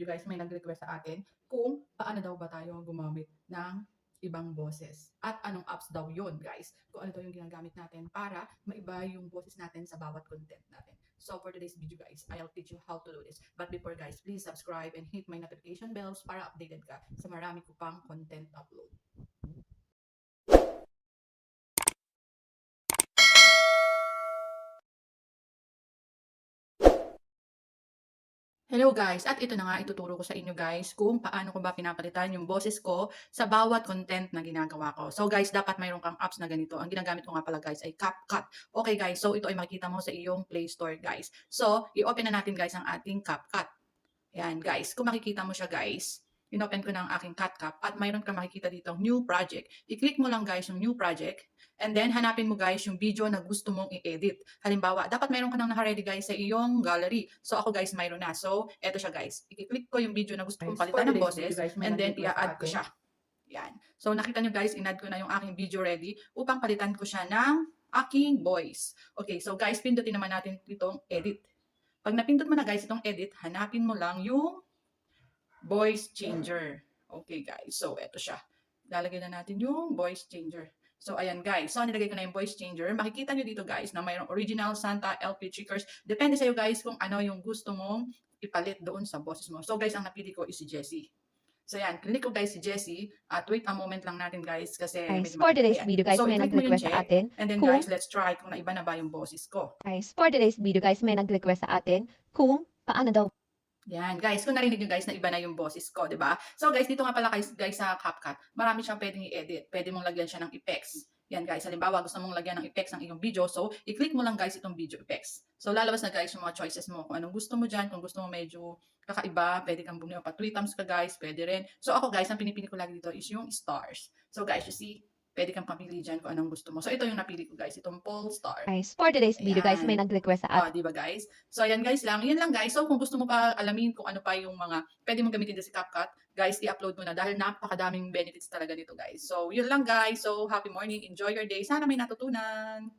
video guys, may nag-request sa atin kung paano daw ba tayo gumamit ng ibang boses at anong apps daw yun guys. Kung ano daw yung ginagamit natin para maiba yung boses natin sa bawat content natin. So for today's video guys, I'll teach you how to do this. But before guys, please subscribe and hit my notification bells para updated ka sa marami ko pang content upload. Hello guys, at ito na nga ituturo ko sa inyo guys kung paano ko ba pinapalitan yung boses ko sa bawat content na ginagawa ko. So guys, dapat mayroon kang apps na ganito. Ang ginagamit ko nga pala guys ay CapCut. Okay guys, so ito ay makikita mo sa iyong Play Store guys. So, i-open na natin guys ang ating CapCut. Yan guys, kung makikita mo siya guys, inopen ko na ang aking CapCut at mayroon kang makikita dito new project. I-click mo lang guys yung new project and then hanapin mo guys yung video na gusto mong i-edit. Halimbawa, dapat mayroon ka nang naka-ready guys sa iyong gallery. So ako guys, mayroon na. So, eto siya guys. I-click ko yung video na gusto kong palitan ng boses and then i-add ko siya. Yan. So nakita nyo guys, in-add ko na yung aking video ready upang palitan ko siya ng aking voice. Okay, so guys, pindutin naman natin itong edit. Pag napindot mo na guys itong edit, hanapin mo lang yung voice changer. Okay guys, so eto siya. Lalagay na natin yung voice changer. So ayan guys, so nilagay ko na yung voice changer. Makikita nyo dito guys na mayroong original, Santa, LP triggers. Depende sa'yo guys kung ano yung gusto mong ipalit doon sa boses mo. So guys, ang napili ko is si Jessie. So yan, click ko guys si Jessie at wait a moment lang natin guys kasi Guys, for today's video guys, so, may i-click mo yung nag-request sa check atin and then kung guys, let's try kung naiba na ba yung boses ko. guys, for today's video guys, may nag-request sa atin kung paano daw. Yan, guys, kung narinig nyo guys na iba na yung boses ko, di ba? So guys, dito nga pala guys sa CapCut, marami siyang pwedeng i-edit. Pwede mong lagyan siya ng effects. Yan guys, halimbawa gusto mong lagyan ng effects ng iyong video, so i-click mo lang guys itong video effects. So lalabas na guys yung mga choices mo, kung anong gusto mo dyan, kung gusto mo medyo kakaiba, pwede kang bumili pa 3 times ka guys, pwede rin. So ako guys, ang pinipili ko lagi dito is yung stars. So guys, you see, pwede kang pamili dyan kung anong gusto mo. So ito yung napili ko guys, itong Polestar. Guys, for today's video guys, may Ayan. nag-request sa atin. Di ba guys? So ayan guys lang. Yan lang guys. So kung gusto mo pa alamin kung ano pa yung mga pwede mong gamitin sa CapCut, guys, i-upload mo na dahil napakadaming benefits talaga nito guys. So yun lang guys. So happy morning. Enjoy your day. Sana may natutunan.